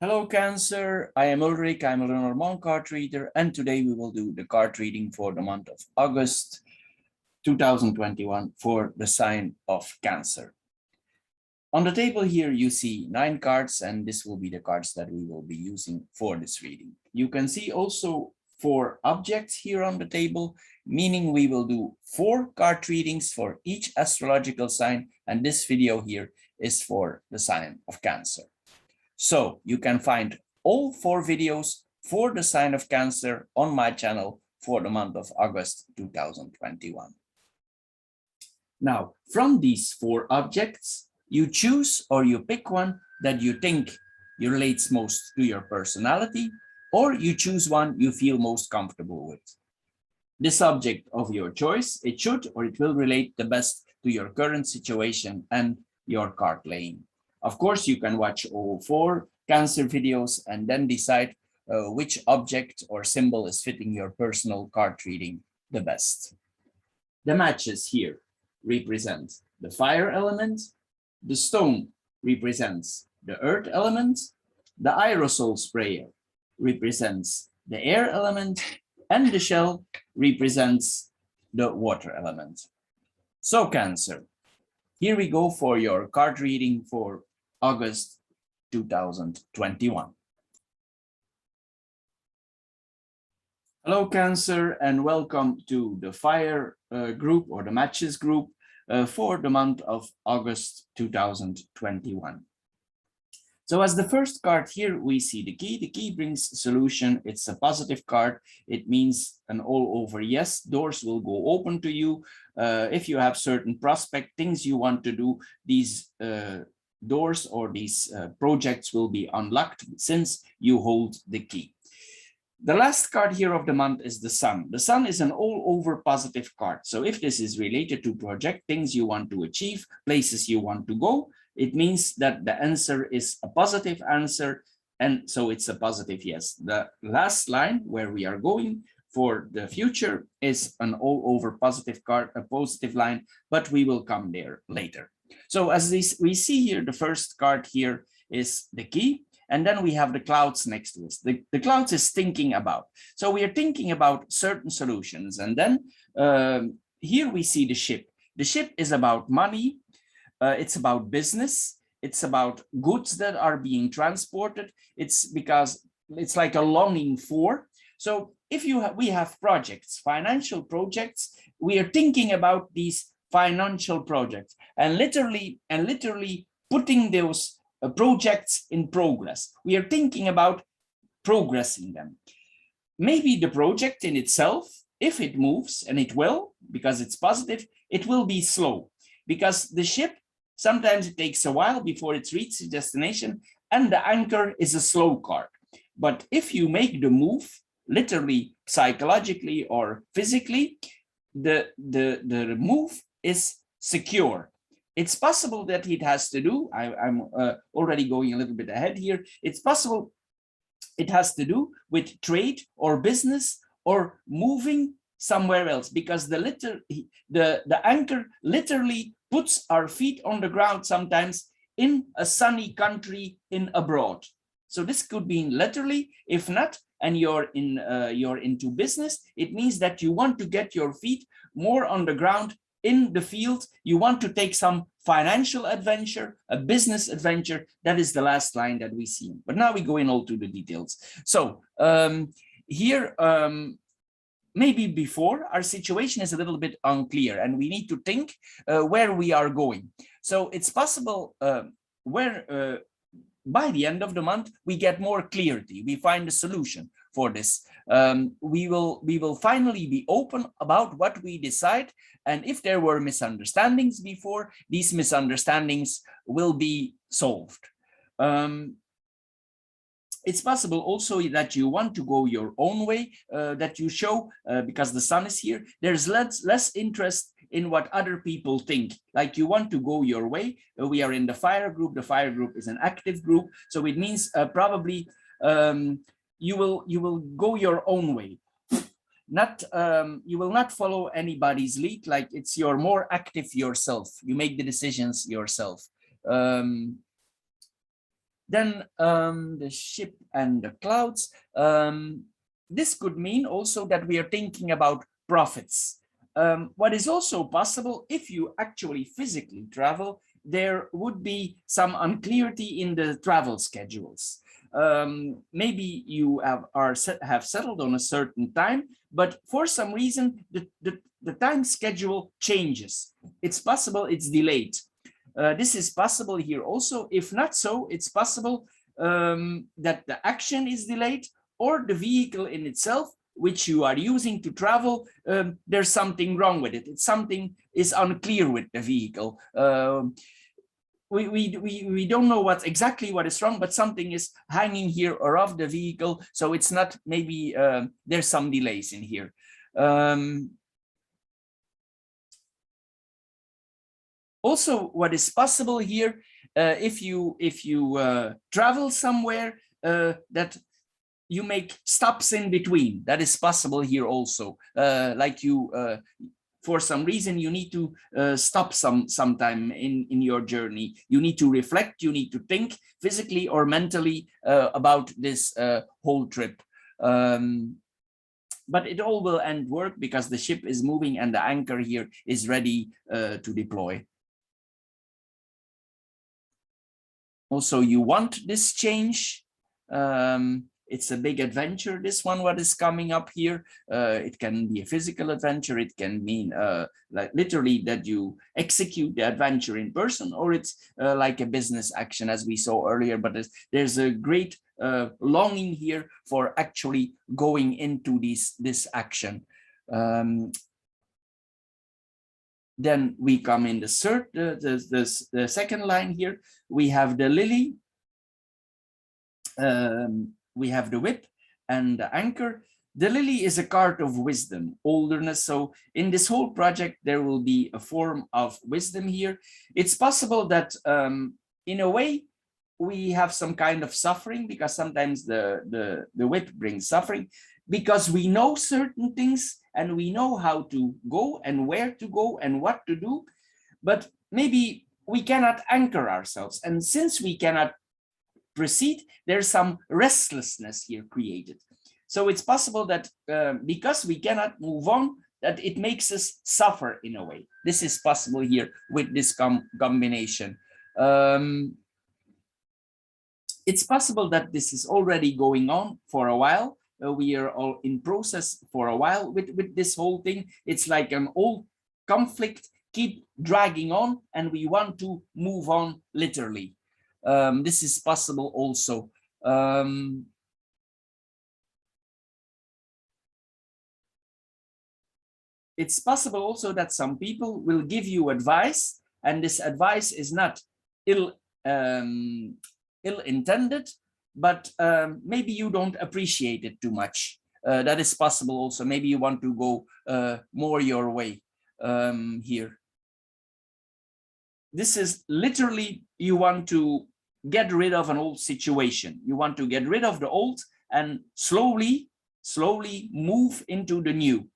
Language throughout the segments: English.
Hello, Cancer. I am Ulrich. I'm a Lenormand card reader, and today we will do the card reading for the month of August 2021 for the sign of Cancer. On the table here, you see 9 cards, and this will be the cards that we will be using for this reading. You can see also 4 objects here on the table, meaning we will do 4 card readings for each astrological sign, and this video here is for the sign of Cancer. So you can find all 4 videos for the sign of Cancer on my channel for the month of August 2021. Now, from these 4 objects, you choose or you pick one that you think relates most to your personality, or you choose one you feel most comfortable with. This object of your choice, it should or it will relate the best to your current situation and your card laying. Of course, you can watch all 4 Cancer videos and then decide which object or symbol is fitting your personal card reading the best. The matches here represent the fire element, the stone represents the earth element, the aerosol sprayer represents the air element, and the shell represents the water element. So Cancer, here we go for your card reading for August 2021. Hello, Cancer, and welcome to the fire group or the matches group for the month of August 2021. So as the first card here, we see the key. The key brings solution. It's a positive card. It means an all over yes. Doors will go open to you. If you have certain prospect things you want to do, these doors or these projects will be unlocked since you hold the key. The last card here of the month is the Sun. The Sun is an all-over positive card. So if this is related to project, things you want to achieve, places you want to go, it means that the answer is a positive answer, and so it's a positive yes. The last line where we are going for the future is an all-over positive card, a positive line, but we will come there later. So as we see here, the first card here is the key. And then we have the clouds next to us. The clouds is thinking about. So we are thinking about certain solutions. And then here we see the ship. The ship is about money. It's about business. It's about goods that are being transported. It's because it's like a longing for. So if we have projects, financial projects, we are thinking about these financial projects and literally putting those projects in progress. We are thinking about progressing them. Maybe the project in itself, if it moves, and it will, because it's positive, it will be slow, because the ship, sometimes it takes a while before it reaches its destination, and the anchor is a slow card. But if you make the move, literally, psychologically or physically, the move is secure. It's possible that it has to do, I'm already going a little bit ahead here, it's possible it has to do with trade or business or moving somewhere else, because the anchor literally puts our feet on the ground sometimes in a sunny country in abroad. So this could be literally, if not, and you're into business, it means that you want to get your feet more on the ground in the field. You want to take some financial adventure, a business adventure. That is the last line that we see. But now we go in all to the details. So here, maybe before, our situation is a little bit unclear and we need to think where we are going. So it's possible where by the end of the month, we get more clarity. We find a solution for this. We will finally be open about what we decide. And if there were misunderstandings before, these misunderstandings will be solved. It's possible also that you want to go your own way, that you show, because the sun is here, there's less interest in what other people think. Like you want to go your way. We are in the fire group. The fire group is an active group. So it means probably you will go your own way. You will not follow anybody's lead. Like you're more active yourself. You make the decisions yourself. Then the ship and the clouds. This could mean also that we are thinking about profits. What is also possible, if you actually physically travel, there would be some unclarity in the travel schedules. Maybe you have settled on a certain time, but for some reason the time schedule changes. It's possible it's delayed. This is possible here also. If not so, it's possible that the action is delayed, or the vehicle in itself, which you are using to travel, there's something wrong with it. It's something is unclear with the vehicle. We don't know exactly what is wrong, but something is hanging here or off the vehicle. So it's not, maybe there's some delays in here. Also, what is possible here, if you travel somewhere, that you make stops in between. That is possible here also. Like you, for some reason, you need to stop sometime in your journey. You need to reflect. You need to think physically or mentally about this whole trip. But it all will end work because the ship is moving and the anchor here is ready to deploy. Also, you want this change. It's a big adventure, this one, what is coming up here. It can be a physical adventure. It can mean like literally that you execute the adventure in person, or it's like a business action, as we saw earlier. But there's a great longing here for actually going into this action. Then we come in the second line here. We have the lily, we have the whip and the anchor. The lily is a card of wisdom, olderness. So in this whole project, there will be a form of wisdom here. It's possible that in a way, we have some kind of suffering, because sometimes the whip brings suffering, because we know certain things and we know how to go and where to go and what to do, but maybe we cannot anchor ourselves. And since we cannot proceed, there's some restlessness here created. So it's possible that because we cannot move on, that it makes us suffer in a way. This is possible here with this combination. It's possible that this is already going on for a while. We are all in process for a while with this whole thing. It's like an old conflict, keep dragging on, and we want to move on literally. This is possible also. It's possible also that some people will give you advice, and this advice is not ill-intended, but maybe you don't appreciate it too much. That is possible also. Maybe you want to go more your way here. This is literally, you want to get rid of an old situation. You want to get rid of the old and slowly move into the new,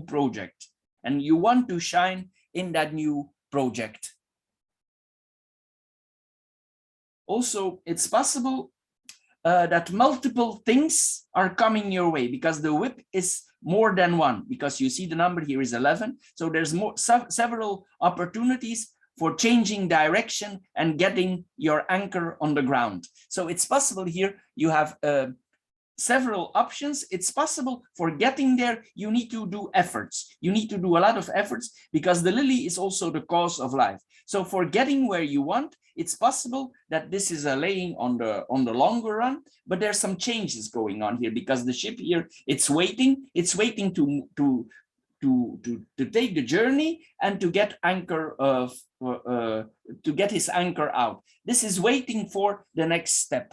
project. And you want to shine in that new project. Also, it's possible that multiple things are coming your way, because the whip is more than one, because you see the number here is 11. So there's several opportunities for changing direction and getting your anchor on the ground. So it's possible here you have several options. It's possible for getting there, you need to do efforts. You need to do a lot of efforts, because the lily is also the cause of life. So for getting where you want, it's possible that this is a laying on the longer run, but there's some changes going on here, because the ship here, it's waiting to take the journey and to get anchor to get his anchor out. This is waiting for the next step.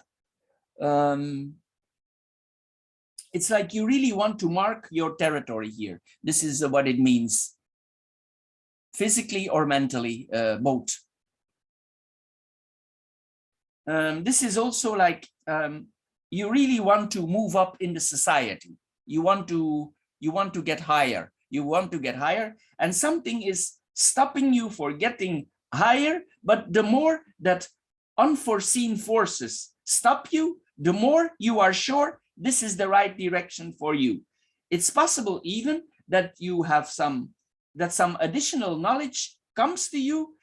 It's like you really want to mark your territory here. This is what it means, physically or mentally, both. This is also like you really want to move up in the society. You want to get higher. You want to get higher, and something is stopping you for getting higher. But the more that unforeseen forces stop you, the more you are sure this is the right direction for you. It's possible even that you have some additional knowledge comes to you,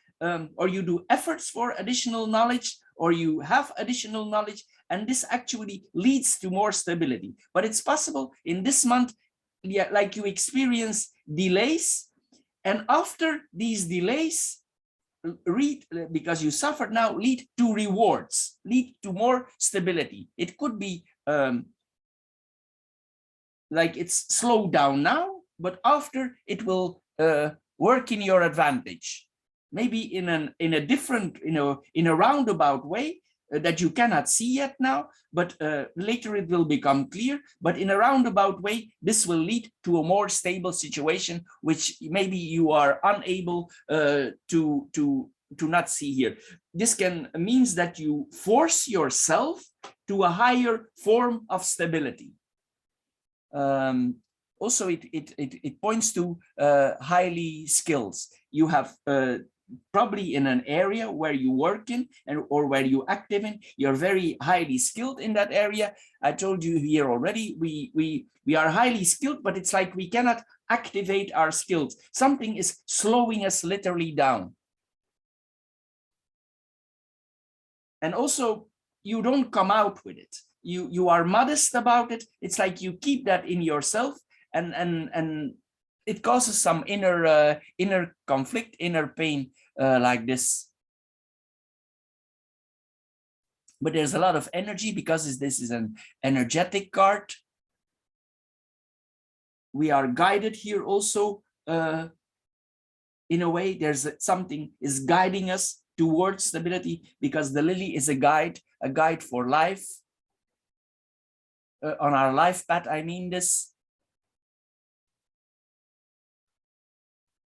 or you do efforts for additional knowledge, or you have additional knowledge, and this actually leads to more stability. But it's possible in this month, yeah, like you experience delays, and after these delays, because you suffered now, lead to rewards, lead to more stability. It could be like it's slowed down now, but after it will work in your advantage, maybe in a different, in a roundabout way that you cannot see yet now, but later it will become clear. But in a roundabout way, this will lead to a more stable situation, which maybe you are unable to not see here. This means that you force yourself to a higher form of stability. Also, it points to highly skills. You have probably in an area where you work in or where you active in, you're very highly skilled in that area. I told you here already, we are highly skilled, but it's like we cannot activate our skills. Something is slowing us literally down. And also, you don't come out with it. You are modest about it. It's like you keep that in yourself, and it causes some inner conflict, inner pain like this. But there's a lot of energy because this is an energetic card. We are guided here also in a way. There's something is guiding us towards stability, because the lily is a guide for life, on our life path. I mean this.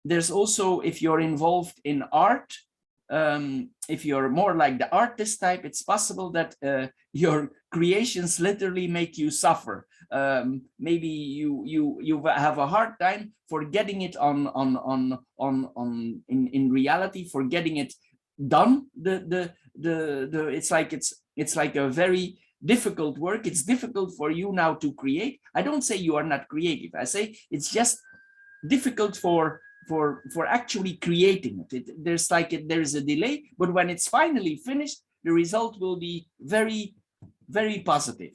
There's also, if you're involved in art, if you're more like the artist type, it's possible that your creations literally make you suffer. Maybe you have a hard time for getting it in reality, for getting it done. It's like a very difficult work. It's difficult for you now to create. I don't say you are not creative. I say it's just difficult for actually creating it. There's a delay, but when it's finally finished, the result will be very, very positive.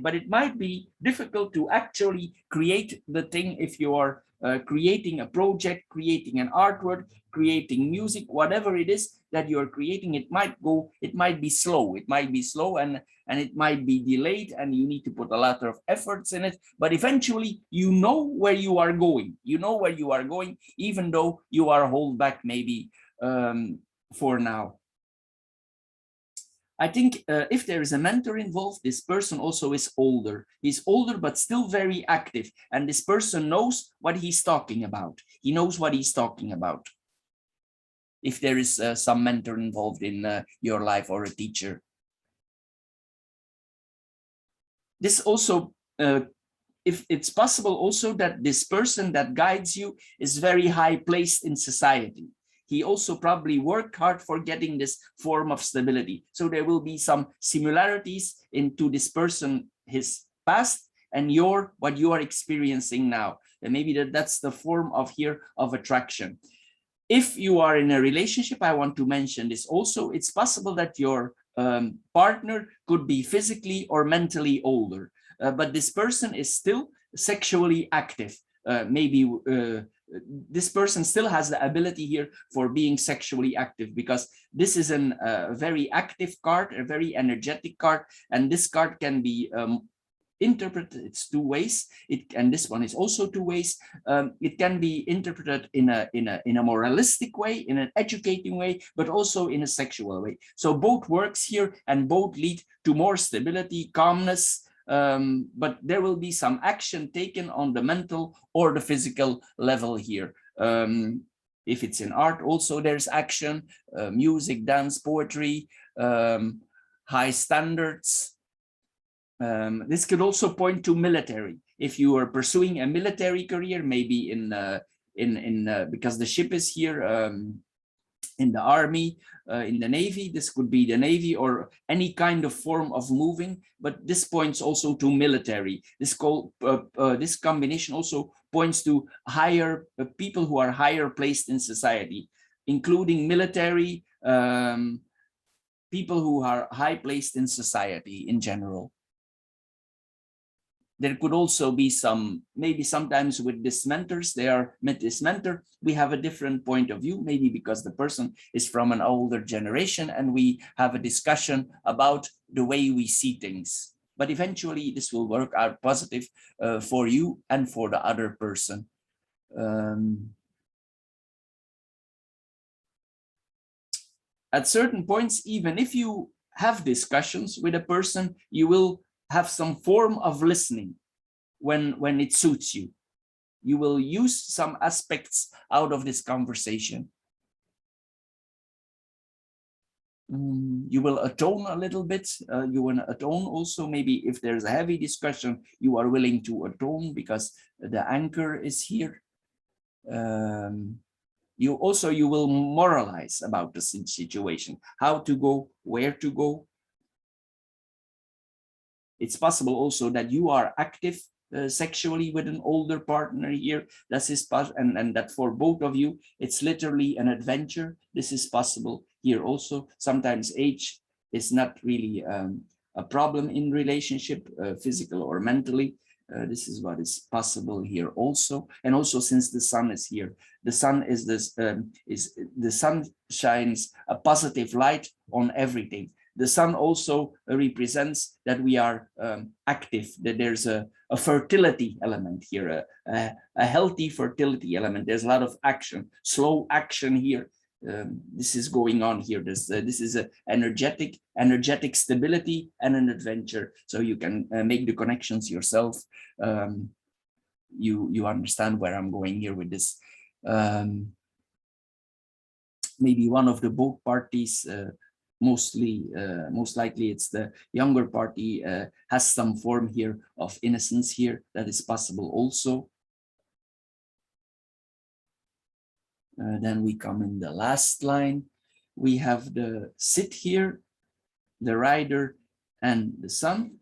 But it might be difficult to actually create the thing if you are creating a project, creating an artwork, creating music, whatever it is that you're creating. It might be slow. It might be slow, and it might be delayed, and you need to put a lot of efforts in it. But eventually, you know where you are going. You know where you are going, even though you are held back maybe for now. I think if there is a mentor involved, this person also is older. He's older, but still very active. And this person knows what he's talking about. He knows what he's talking about. If there is some mentor involved in your life, or a teacher. This also, if it's possible also that this person that guides you is very high placed in society. He also probably worked hard for getting this form of stability. So there will be some similarities into this person, his past, and what you are experiencing now. And maybe that's the form of attraction. If you are in a relationship, I want to mention this also. It's possible that your partner could be physically or mentally older, but this person is still sexually active. Maybe this person still has the ability here for being sexually active, because this is a very active card, a very energetic card, and this card can be interpreted. It's two ways. And this one is also two ways. It can be interpreted in a moralistic way, in an educating way, but also in a sexual way. So both works here, and both lead to more stability, calmness. But there will be some action taken on the mental or the physical level here. If it's in art, also there's action, music, dance, poetry, high standards. This could also point to military. If you are pursuing a military career, maybe because the ship is here, in the army, in the navy. This could be the navy or any kind of form of moving, but this points also to military. This combination also points to higher people who are higher placed in society, including military, people who are high placed in society in general. There could also be some, maybe sometimes with this mentors, this mentor, we have a different point of view, maybe because the person is from an older generation and we have a discussion about the way we see things. But eventually this will work out positive for you and for the other person. At certain points, even if you have discussions with a person, you will have some form of listening when it suits you. You will use some aspects out of this conversation. You will atone a little bit. You will atone also, maybe if there's a heavy discussion, you are willing to atone because the anchor is here. You will moralize about the situation, how to go, where to go. It's possible also that you are active sexually with an older partner here. That is and that for both of you, it's literally an adventure. This is possible here also. Sometimes age is not really a problem in relationship, physical or mentally. This is what is possible here also. And also, since the sun is here, the sun is this the sun shines a positive light on everything. The sun also represents that we are active, that there's a fertility element here, a healthy fertility element. There's a lot of action, slow action here. This is going on here. This is a energetic stability and an adventure. So you can make the connections yourself. You understand where I'm going here with this. Maybe one of the both parties, most likely it's the younger party, has some form here of innocence here. That is possible also. Then we come in the last line. We have the sit here, the rider, and the sun.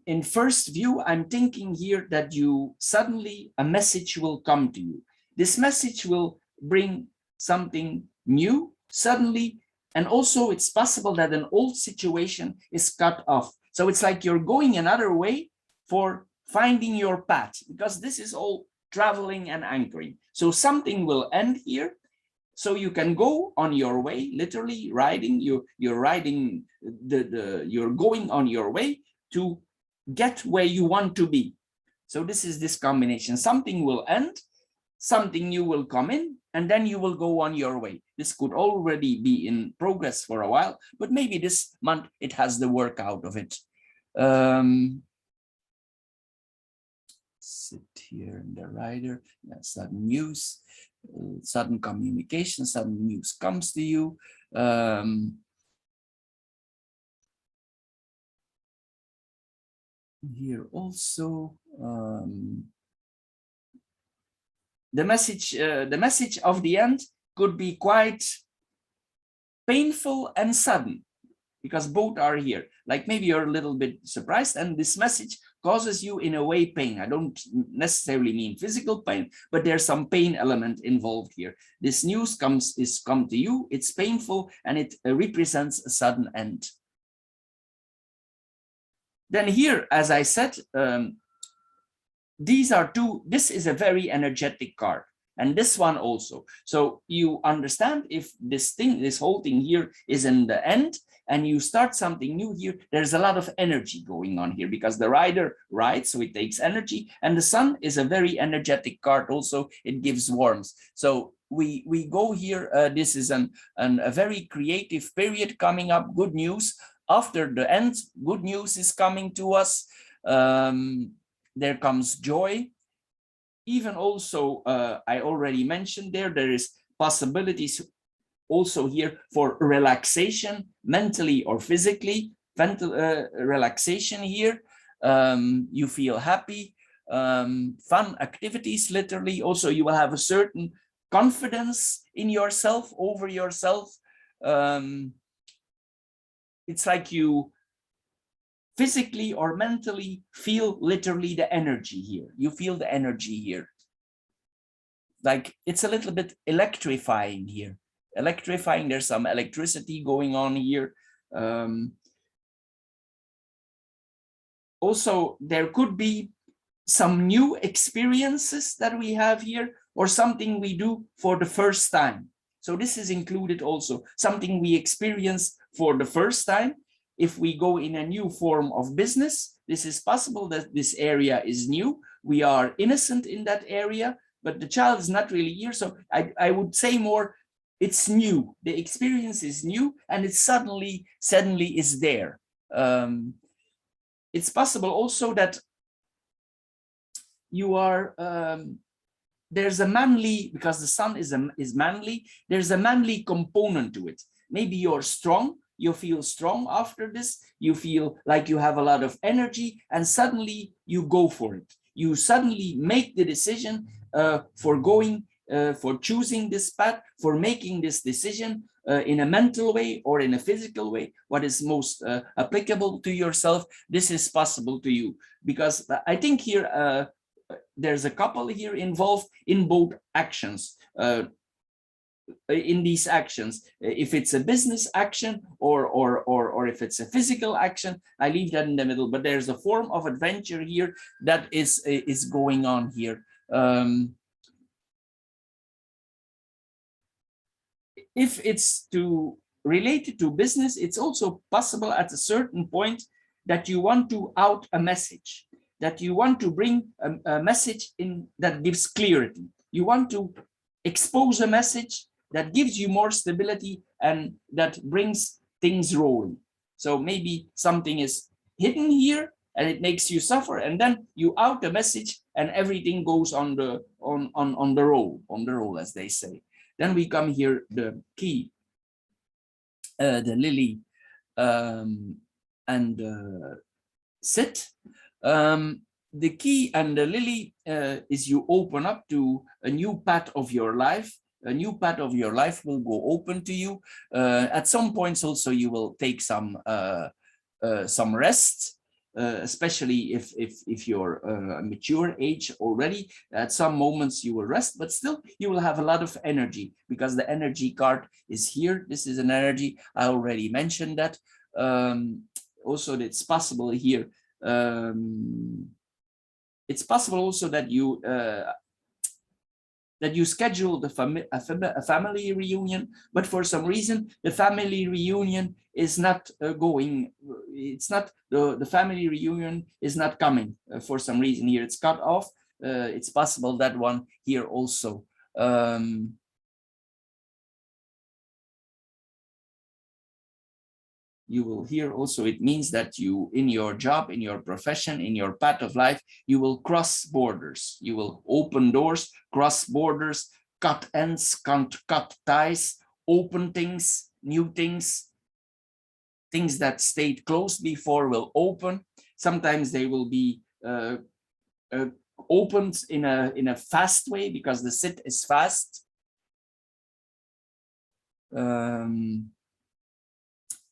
In first view, I'm thinking here that suddenly a message will come to you. This message will bring something new suddenly. And also it's possible that an old situation is cut off. So it's like you're going another way for finding your path, because this is all traveling and anchoring. So something will end here. So you can go on your way, literally riding, you're riding, you're going on your way to get where you want to be. So this is this combination. Something will end, something new will come in, and then you will go on your way. This could already be in progress for a while, but maybe this month it has the work out of it. Sit here in the rider, sudden news, sudden communication, sudden news comes to you. Here also, the message of the end could be quite painful and sudden, because both are here. Like maybe you're a little bit surprised, and this message causes you in a way pain. I don't necessarily mean physical pain, but there's some pain element involved here. This news come to you, it's painful, and it represents a sudden end. Then here, as I said, these are two. This is a very energetic card, and this one also. So you understand, if this whole thing here is in the end, and you start something new here, there's a lot of energy going on here, because the rider rides, so it takes energy, and the sun is a very energetic card also. It gives warmth. So we go here. This is a very creative period coming up. Good news. After the end, good news is coming to us. There comes joy. Even also, I already mentioned there is possibilities also here for relaxation, mentally or physically. Relaxation here. You feel happy. Fun activities, literally. Also, you will have a certain confidence in yourself, over yourself. It's like you physically or mentally feel literally the energy here. You feel the energy here. Like it's a little bit electrifying here. Electrifying, there's some electricity going on here. Also, there could be some new experiences that we have here, or something we do for the first time. So this is included also, something we experience for the first time. If we go in a new form of business, this is possible that this area is new. We are innocent in that area, but the child is not really here. So I would say more, it's new. The experience is new, and it suddenly is there. It's possible also that you are, there's a manly, because the sun is manly, there's a manly component to it. Maybe you're strong, you feel strong after this, you feel like you have a lot of energy, and suddenly you go for it. You suddenly make the decision for going, for choosing this path, for making this decision in a mental way or in a physical way, what is most applicable to yourself. This is possible to you, because I think here there's a couple here involved in both actions. In these actions, if it's a business action or if it's a physical action, I leave that in the middle. But there's a form of adventure here that is going on here. If it's related to business, it's also possible at a certain point that you want to out a message, that you want to bring a message in that gives clarity. You want to expose a message that gives you more stability and that brings things rolling. So maybe something is hidden here and it makes you suffer, and then you out a message and everything goes on the roll, as they say. Then we come here, the key, the lily, and sit. The key and the lily is you open up to a new path of your life. A new path of your life will go open to you. At some points also you will take some rest, especially if you're a mature age already. At some moments you will rest, but still you will have a lot of energy, because the energy card is here. This is an energy, I already mentioned that. Also, it's possible here. It's possible also that you schedule a family reunion, but for some reason the family reunion is not going. It's not the family reunion is not coming for some reason here. It's cut off. It's possible that one here also. You will hear also, it means that you, in your job, in your profession, in your path of life, you will cross borders. You will open doors, cross borders, cut ends, cut ties, open things, new things. Things that stayed closed before will open. Sometimes they will be opened in a fast way, because the sit is fast.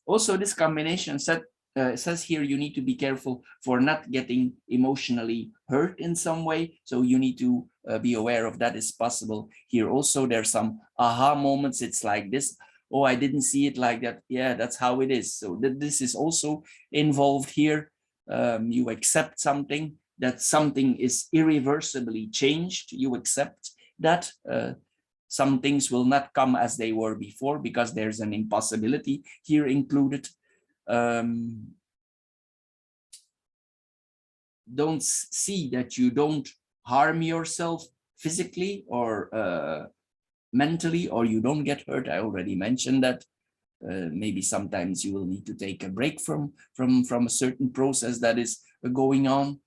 Also, this combination says here you need to be careful for not getting emotionally hurt in some way. So you need to be aware of that. Is possible here. Also, there's some aha moments. It's like this. Oh, I didn't see it like that. Yeah, that's how it is. So this is also involved here. You accept something, that something is irreversibly changed. You accept that. Some things will not come as they were before, because there's an impossibility here included. Don't see that you don't harm yourself physically or mentally, or you don't get hurt. I already mentioned that. Maybe sometimes you will need to take a break from a certain process that is going on.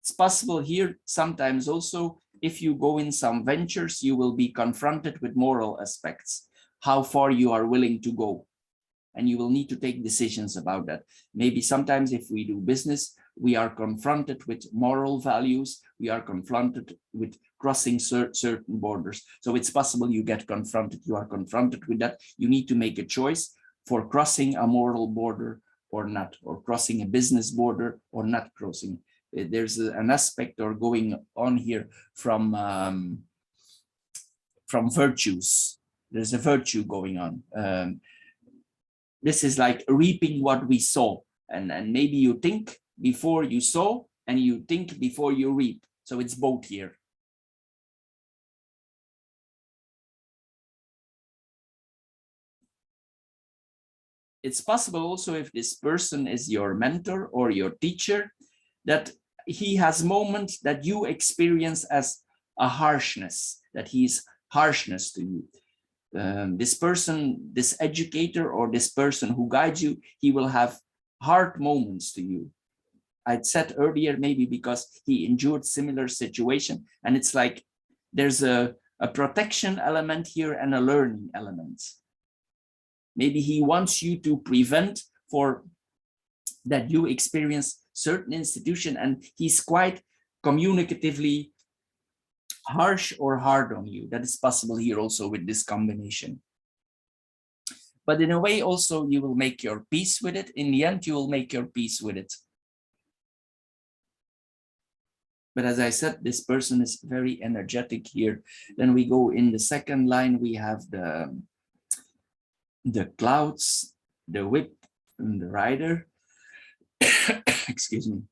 It's possible here sometimes also, if you go in some ventures, you will be confronted with moral aspects, how far you are willing to go. and you will need to take decisions about that. Maybe sometimes if we do business, we are confronted with moral values, we are confronted with crossing certain borders. So it's possible you get confronted, you are confronted with that. You need to make a choice for crossing a moral border or not, or crossing a business border or not crossing. There's an aspect or going on here from virtues. There's a virtue going on. This is like reaping what we sow, and maybe you think before you sow and you think before you reap. So it's both here. It's possible also, if this person is your mentor or your teacher, that he has moments that you experience as a harshness, that he's harshness to you. This person, this educator or this person who guides you, he will have hard moments to you. I'd said earlier, maybe because he endured similar situation, and it's like there's a protection element here and a learning element. Maybe he wants you to prevent for that you experience certain institution, and he's quite communicatively harsh or hard on you. That is possible here also with this combination. But in a way also you will make your peace with it. In the end, you will make your peace with it. But as I said, this person is very energetic here. Then we go in the second line, we have the clouds, the whip, and the rider. Excuse me.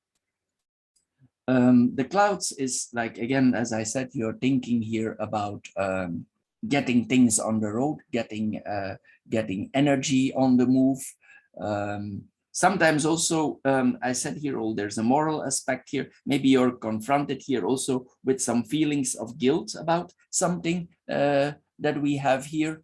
The clouds is like, again, as I said, you're thinking here about getting things on the road, getting energy on the move. Sometimes also, I said here, there's a moral aspect here. Maybe you're confronted here also with some feelings of guilt about something that we have here.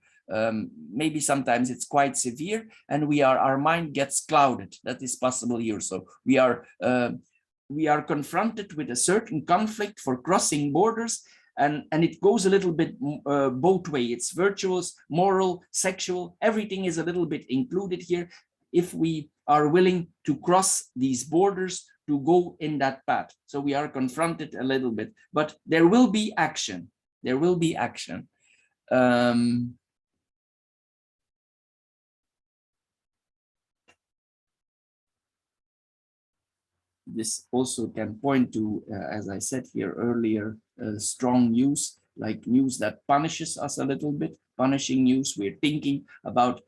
Maybe sometimes it's quite severe, and our mind gets clouded. That is possible here. So we are confronted with a certain conflict for crossing borders, and it goes a little bit both ways. It's virtuous, moral, sexual, everything is a little bit included here. If we are willing to cross these borders to go in that path. So we are confronted a little bit, but there will be action. There will be action. This also can point to, as I said here earlier, strong news, like news that punishes us a little bit, punishing news. We're thinking about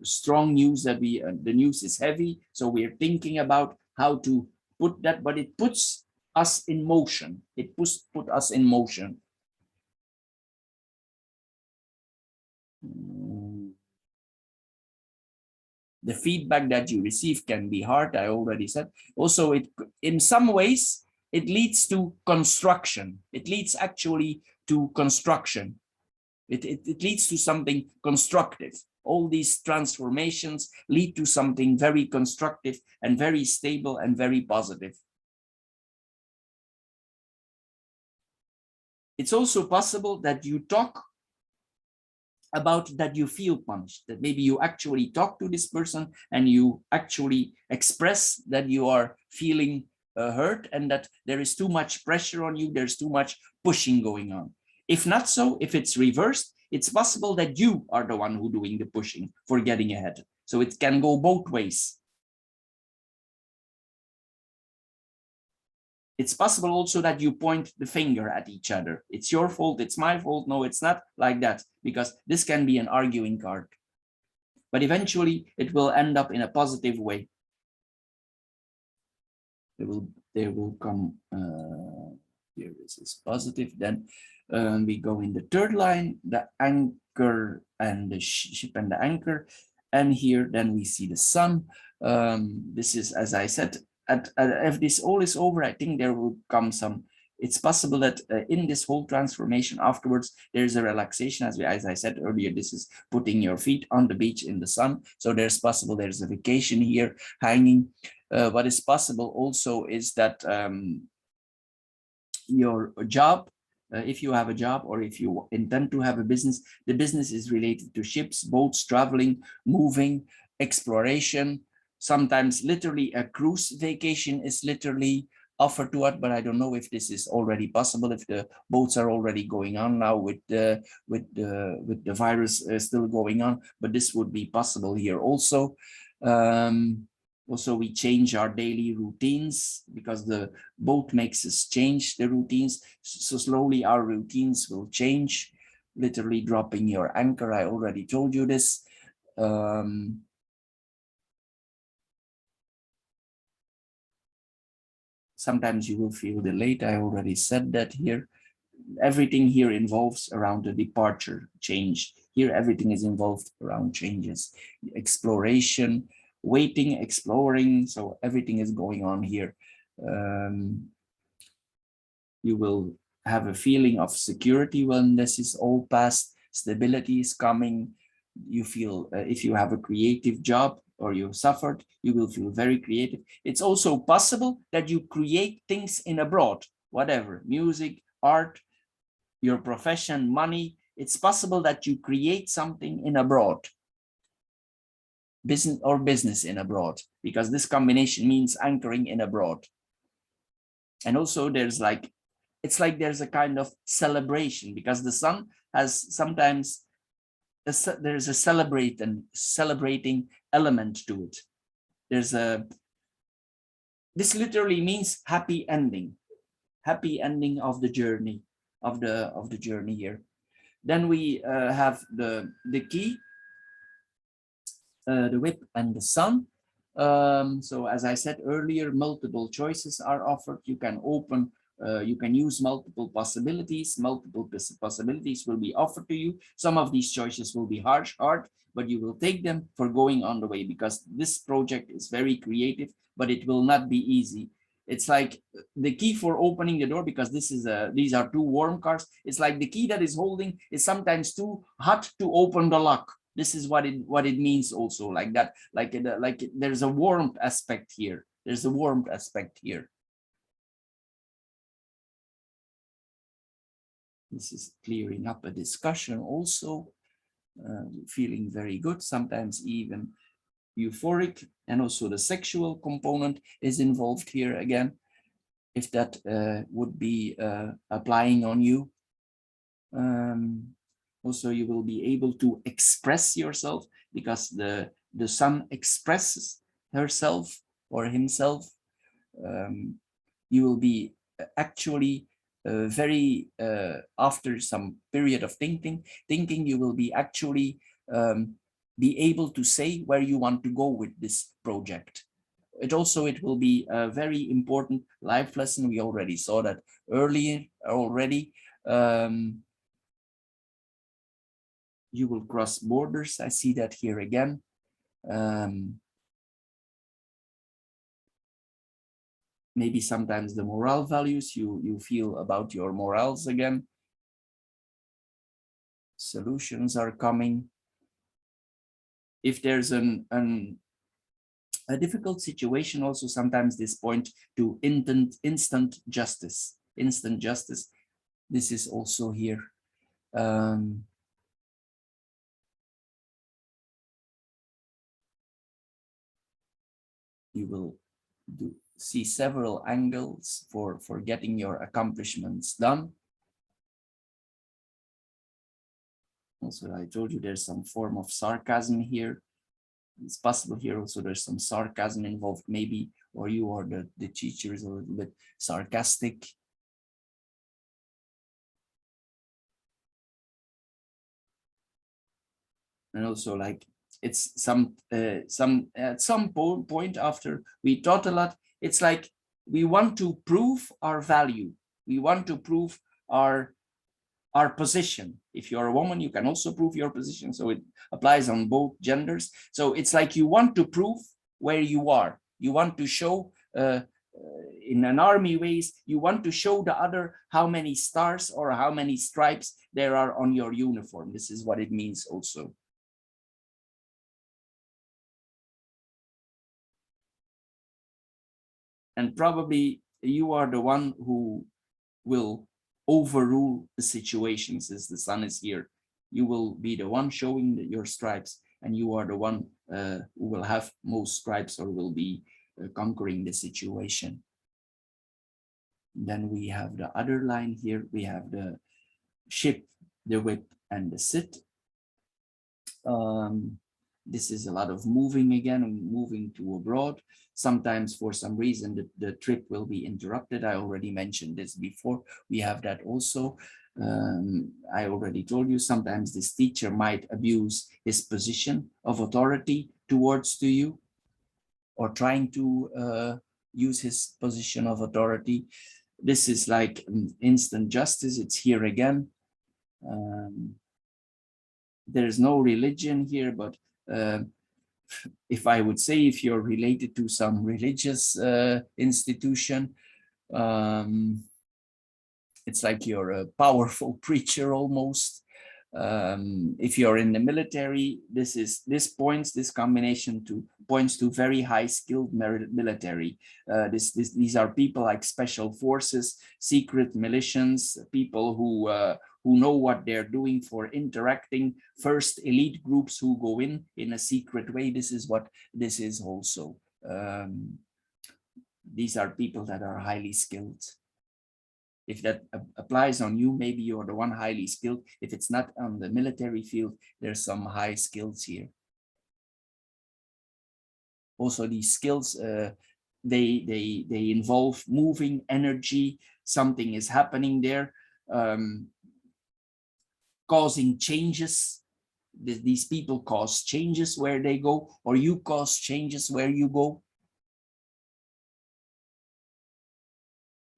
strong news that the news is heavy. So we're thinking about how to put that, but it puts us in motion. It put us in motion. The feedback that you receive can be hard, I already said. Also, in some ways, it leads to construction. It leads actually to construction. It leads to something constructive. All these transformations lead to something very constructive and very stable and very positive. It's also possible that you talk about that you feel punished, that maybe you actually talk to this person and you actually express that you are feeling hurt and that there is too much pressure on you, there's too much pushing going on. If not so, if it's reversed, it's possible that you are the one who doing the pushing for getting ahead. So it can go both ways. It's possible also that you point the finger at each other. It's your fault, it's my fault. No, it's not like that, because this can be an arguing card. But eventually it will end up in a positive way. There will come, here this is positive. Then we go in the third line, the anchor and the ship and the anchor. And here then we see the sun. This is, as I said, if this all is over, I think there will come some, it's possible that in this whole transformation afterwards, there's a relaxation. As I said earlier, this is putting your feet on the beach in the sun. So there's a vacation here hanging. What is possible also is that your job, if you have a job or if you intend to have a business, the business is related to ships, boats, traveling, moving. exploration. Sometimes literally a cruise vacation is literally offered to us, but I don't know if this is already possible, if the boats are already going on now with the virus still going on, but this would be possible here also. Also, we change our daily routines because the boat makes us change the routines. So slowly our routines will change, literally dropping your anchor. I already told you this. Sometimes you will feel delayed. I already said that here. Everything here involves around the departure, change. Here, everything is involved around changes, exploration, waiting, exploring. So everything is going on here. You will have a feeling of security when this is all past. Stability is coming. You feel if you have a creative job or you suffered, you will feel very creative. It's also possible that you create things in abroad, whatever, music, art, your profession, money. It's possible that you create something in abroad, business in abroad, because this combination means anchoring in abroad. And also there's like, it's like there's a kind of celebration because the sun has sometimes, there's a celebrating element to it. There's this literally means happy ending of the journey, of the journey here. Then we have the key, the whip and the sun. So as I said earlier, multiple choices are offered. You can open, you can use multiple possibilities. Multiple possibilities will be offered to you. Some of these choices will be hard, but you will take them for going on the way, because this project is very creative, but it will not be easy. It's like the key for opening the door, because this is these are two warm cars. It's like the key that is holding is sometimes too hot to open the lock. This is what it means also, like that, like there's a warmth aspect here. There's a warmth aspect here. This is clearing up a discussion also, feeling very good, sometimes even euphoric, and also the sexual component is involved here again, if that would be applying on you. Also, you will be able to express yourself, because the sun expresses herself or himself. You will be actually very after some period of thinking, you will be actually be able to say where you want to go with this project. It will be a very important life lesson. We already saw that earlier already. You will cross borders. I see that here again. Maybe sometimes the moral values, you feel about your morals again. Solutions are coming. If there's a difficult situation, also sometimes this point to instant justice. This is also here. You will see several angles for getting your accomplishments done. Also, I told you there's some form of sarcasm here. It's possible here also there's some sarcasm involved, maybe, or you or the teacher is a little bit sarcastic. And also, like, it's at some point after we taught a lot, it's like we want to prove our value. We want to prove our position. If you're a woman, you can also prove your position. So it applies on both genders. So it's like you want to prove where you are. You want to show, in an army ways, you want to show the other how many stars or how many stripes there are on your uniform. This is what it means also. And probably you are the one who will overrule the situation, since the sun is here. You will be the one showing your stripes. and you are the one who will have most scribes or will be conquering the situation. Then we have the other line here. We have the ship, the whip, and the sit. This is a lot of moving again, moving to abroad. Sometimes for some reason the trip will be interrupted. I already mentioned this before. We have that also. I already told you, sometimes this teacher might abuse his position of authority towards to you, or trying to use his position of authority. This is like instant justice. It's here again. There is no religion here, but if I would say, if you're related to some religious institution, it's like you're a powerful preacher almost. If you're in the military, this combination points to very high skilled military. These are people like special forces, secret militias, people who know what they're doing for interacting. First elite groups who go in a secret way. This is what this is also. These are people that are highly skilled. If that applies on you, maybe you're the one highly skilled. If it's not on the military field, there's some high skills here. Also, these skills, they involve moving energy. Something is happening there, causing changes. These people cause changes where they go, or you cause changes where you go.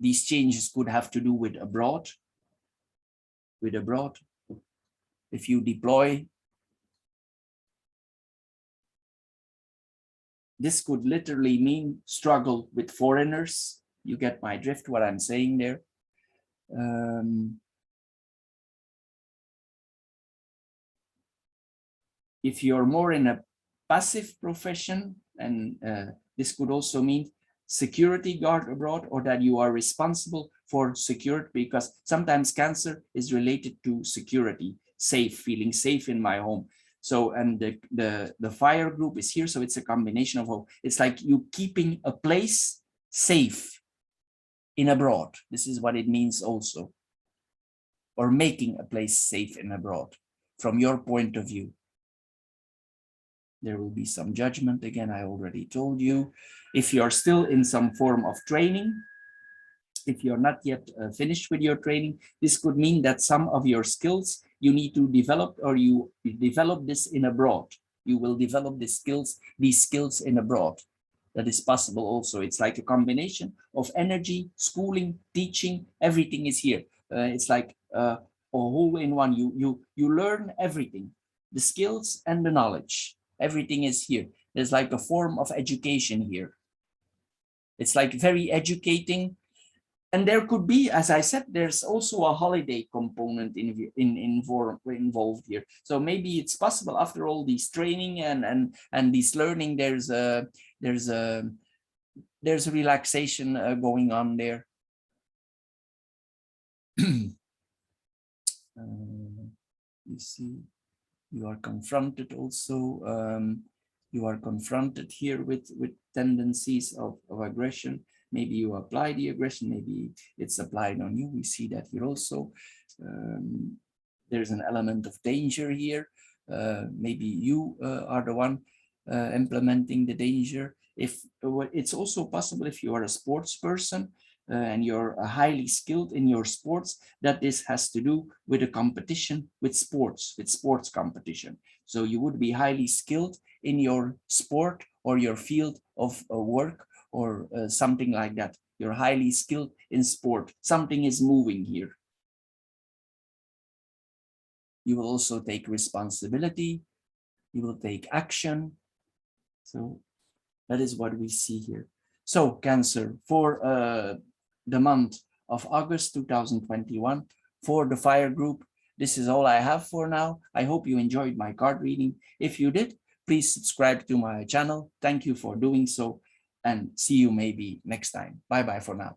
These changes could have to do with abroad. If you deploy, this could literally mean struggle with foreigners. You get my drift, what I'm saying there. If you're more in a passive profession, and this could also mean security guard abroad, or that you are responsible for security, because sometimes Cancer is related to security, safe, feeling safe in my home. So, and the fire group is here, so it's a combination of, it's like you keeping a place safe in abroad. This is what it means also, or making a place safe in abroad from your point of view. There will be some judgment again, I already told you. If you're still in some form of training, if you're not yet finished with your training, this could mean that some of your skills you need to develop, or you develop this in abroad. You will develop these skills in abroad. That is possible also. It's like a combination of energy, schooling, teaching, everything is here. It's like a whole in one. You learn everything, the skills and the knowledge. Everything is here. There's like a form of education here. It's like very educating. And there could be, as I said, there's also a holiday component involved here. So maybe it's possible after all this training and this learning, there's a relaxation going on there. You see, you are confronted also. You are confronted here with tendencies of aggression. Maybe you apply the aggression, maybe it's applied on you. We see that here also. There's an element of danger here. Maybe you are the one implementing the danger. It's also possible if you are a sports person and you're highly skilled in your sports, that this has to do with a competition with sports competition. So you would be highly skilled in your sport or your field of work, or something like that. You're highly skilled in sport. Something is moving here. You will also take responsibility. You will take action. So that is what we see here. So Cancer, for the month of August 2021, for the fire group, this is all I have for now. I hope you enjoyed my card reading. If you did, please subscribe to my channel. Thank you for doing so, and see you maybe next time. Bye-bye for now.